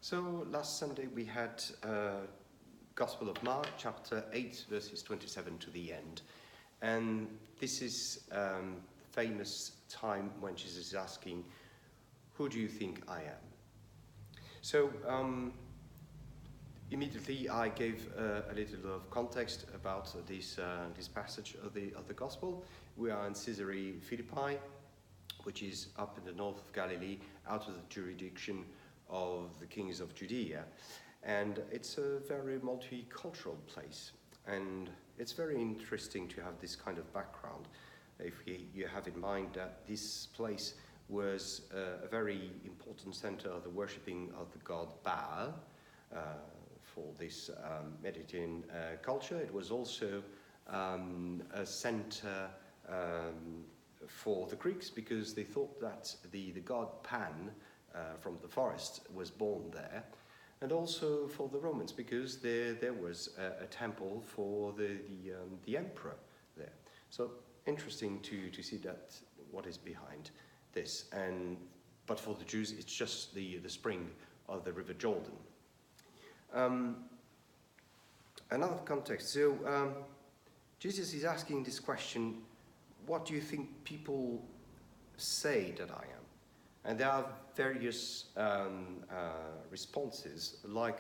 So last Sunday we had Gospel of Mark, chapter 8, verses 27 to the end. And this is the famous time when Jesus is asking, who do you think I am? So immediately I gave a little of context about this passage of the Gospel. We are in Caesarea Philippi, which is up in the north of Galilee, out of the jurisdiction of the kings of Judea. And it's a very multicultural place. And it's very interesting to have this kind of background. If you have in mind that this place was a very important center of the worshipping of the god Baal for this Mediterranean culture. It was also a center for the Greeks because they thought that the god Pan from the forest was born there, and also for the Romans because there was a temple for the emperor there. So interesting to see that what is behind this. But for the Jews, it's just the spring of the River Jordan. Another context. So Jesus is asking this question: what do you think people say that I am? And there are various responses, like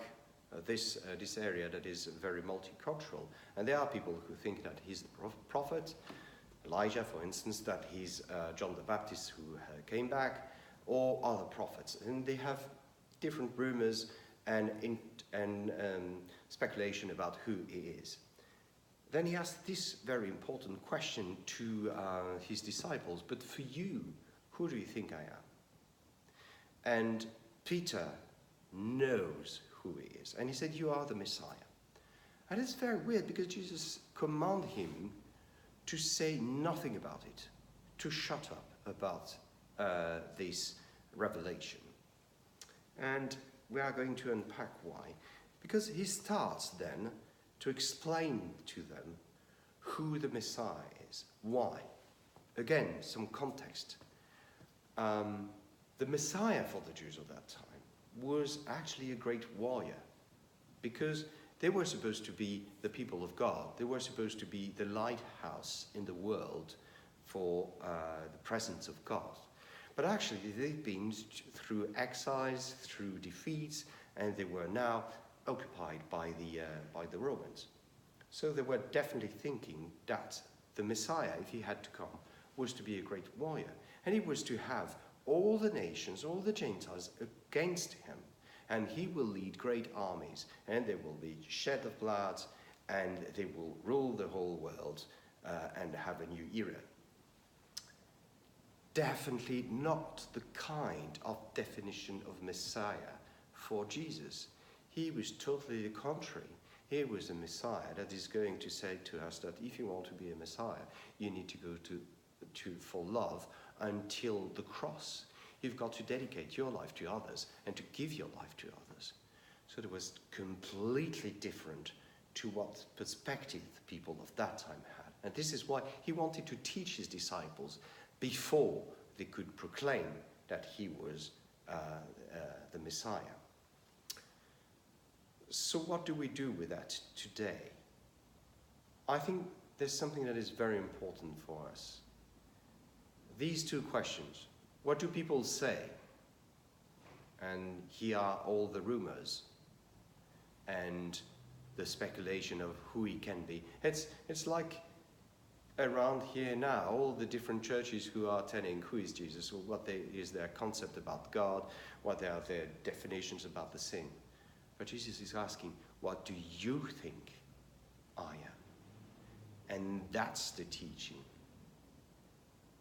this area that is very multicultural. And there are people who think that he's the prophet, Elijah, for instance, that he's John the Baptist who came back, or other prophets. And they have different rumors and speculation about who he is. Then he asked this very important question to his disciples: but for you, who do you think I am? And Peter knows who he is. And he said, you are the Messiah. And it's very weird because Jesus commanded him to say nothing about it, to shut up about this revelation. And we are going to unpack why. Because he starts then to explain to them who the Messiah is. Why? Again, some context. The Messiah for the Jews of that time was actually a great warrior, because they were supposed to be the people of God. They were supposed to be the lighthouse in the world for the presence of God. But actually they've been through exiles, through defeats, and they were now occupied by the Romans. So they were definitely thinking that the Messiah, if he had to come, was to be a great warrior. And he was to have all the nations, all the Gentiles against him. And he will lead great armies, and there will be shed of blood, and they will rule the whole world and have a new era. Definitely not the kind of definition of Messiah for Jesus. He was totally the contrary. He was a Messiah that is going to say to us that if you want to be a Messiah, you need to go for love until the cross. You've got to dedicate your life to others and to give your life to others. So it was completely different to what perspective the people of that time had. And this is why he wanted to teach his disciples before they could proclaim that he was the Messiah. So what do we do with that today? I think there's something that is very important for us. These two questions: what do people say? And here are all the rumors and the speculation of who he can be. It's like around here now, all the different churches who are telling who is Jesus, or what is their concept about God, what are their definitions about the sin. But Jesus is asking, what do you think I am? And that's the teaching.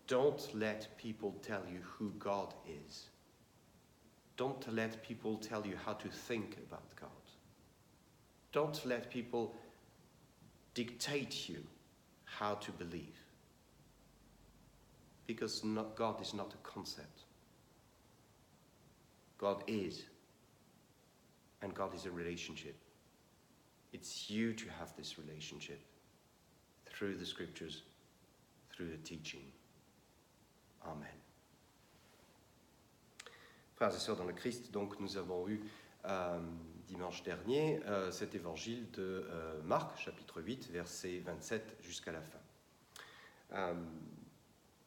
Don't let people tell you who God is. Don't let people tell you how to think about God. Don't let people dictate you how to believe. Because God is not a concept. God is. And God is a relationship. It's you to have this relationship through the scriptures, through the teaching. Amen. Frères et sœurs dans le Christ, donc nous avons eu dimanche dernier, cet évangile de Marc, chapitre 8, versets 27 jusqu'à la fin.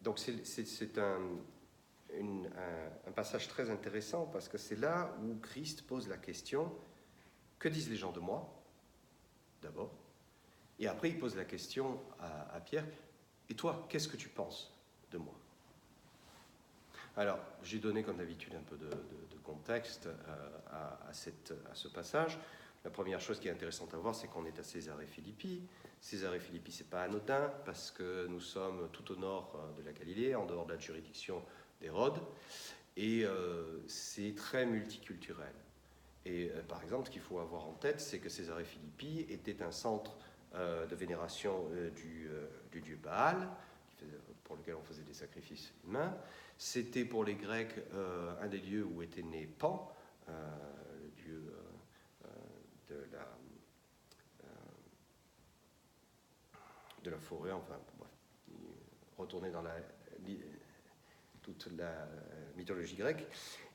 Donc c'est un passage très intéressant parce que c'est là où Christ pose la question « Que disent les gens de moi ?» d'abord. Et après, il pose la question à Pierre « Et toi, qu'est-ce que tu penses de moi ?» Alors, j'ai donné comme d'habitude un peu de contexte à ce passage. La première chose qui est intéressante à voir, c'est qu'on est à Césarée Philippi. Césarée Philippi, ce n'est pas anodin, parce que nous sommes tout au nord de la Galilée, en dehors de la juridiction d'Hérode, et c'est très multiculturel. Et par exemple, ce qu'il faut avoir en tête, c'est que Césarée Philippi était un centre de vénération du dieu Baal, pour lequel on faisait des sacrifices humains. C'était pour les Grecs un des lieux où était né Pan, le dieu de la forêt, enfin, bref, retourné dans toute la mythologie grecque.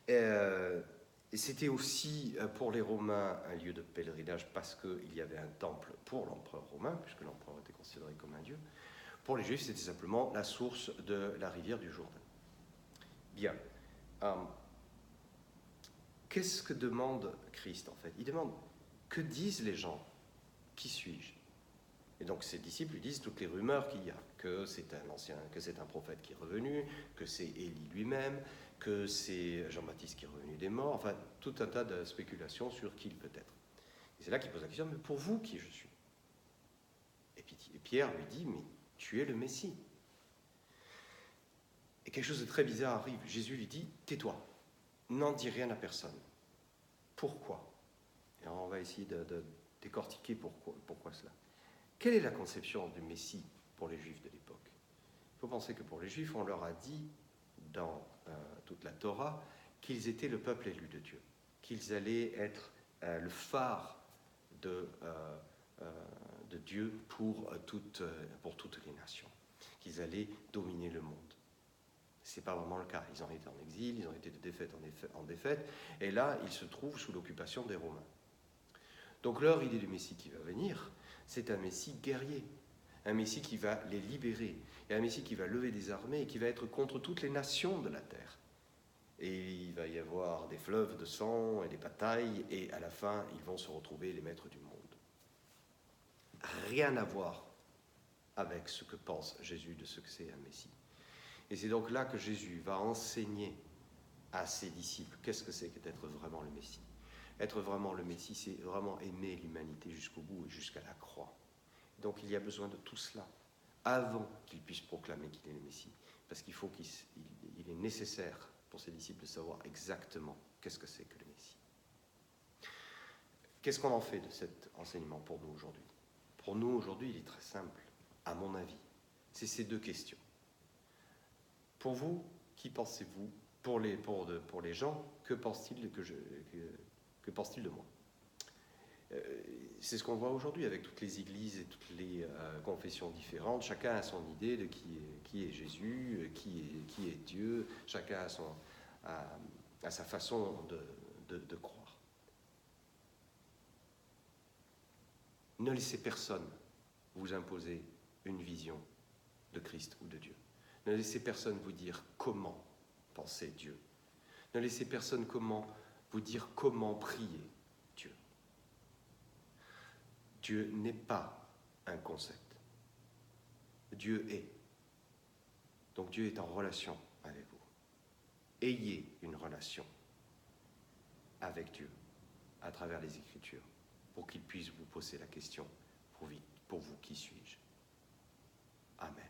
Et c'était aussi pour les Romains un lieu de pèlerinage parce qu'il y avait un temple pour l'empereur romain, puisque l'empereur était considéré comme un dieu. Pour les Juifs, c'était simplement la source de la rivière du Jourdain. Bien. Qu'est-ce que demande Christ, en fait? Il demande, que disent les gens? Qui suis-je? Et donc ses disciples lui disent toutes les rumeurs qu'il y a, que c'est un prophète qui est revenu, que c'est Élie lui-même, que c'est Jean-Baptiste qui est revenu des morts, enfin tout un tas de spéculations sur qui il peut être. Et c'est là qu'il pose la question, mais pour vous, qui je suis? Et Pierre lui dit, mais tu es le Messie. Et quelque chose de très bizarre arrive. Jésus lui dit, tais-toi, n'en dis rien à personne. Pourquoi? Et on va essayer de décortiquer pourquoi cela. Quelle est la conception du Messie pour les Juifs de l'époque? Il faut penser que pour les Juifs, on leur a dit dans toute la Torah qu'ils étaient le peuple élu de Dieu, qu'ils allaient être le phare de Dieu pour toutes les nations, qu'ils allaient dominer le monde. Ce n'est pas vraiment le cas. Ils ont été en exil, ils ont été de défaite en défaite, et là, ils se trouvent sous l'occupation des Romains. Donc leur idée du Messie qui va venir, c'est un Messie guerrier, un Messie qui va les libérer, et un Messie qui va lever des armées et qui va être contre toutes les nations de la terre. Et il va y avoir des fleuves de sang et des batailles, et à la fin, ils vont se retrouver les maîtres du monde. Rien à voir avec ce que pense Jésus de ce que c'est un Messie. Et c'est donc là que Jésus va enseigner à ses disciples qu'est-ce que c'est qu'être vraiment le Messie. Être vraiment le Messie, c'est vraiment aimer l'humanité jusqu'au bout et jusqu'à la croix. Donc il y a besoin de tout cela avant qu'il puisse proclamer qu'il est le Messie. Parce qu'il est nécessaire pour ses disciples de savoir exactement qu'est-ce que c'est que le Messie. Qu'est-ce qu'on en fait de cet enseignement pour nous aujourd'hui? Pour nous aujourd'hui, il est très simple, à mon avis. C'est ces deux questions. Pour vous, qui pensez-vous? Pour les gens, que pense-t-il de moi? C'est ce qu'on voit aujourd'hui avec toutes les églises et toutes les confessions différentes. Chacun a son idée de qui est Jésus, qui est Dieu. Chacun a sa façon de croire. Ne laissez personne vous imposer une vision de Christ ou de Dieu. Ne laissez personne vous dire comment penser Dieu. Ne laissez personne vous dire comment prier Dieu. Dieu n'est pas un concept. Dieu est. Donc Dieu est en relation avec vous. Ayez une relation avec Dieu à travers les Écritures pour qu'il puisse vous poser la question, pour vous, qui suis-je? Amen.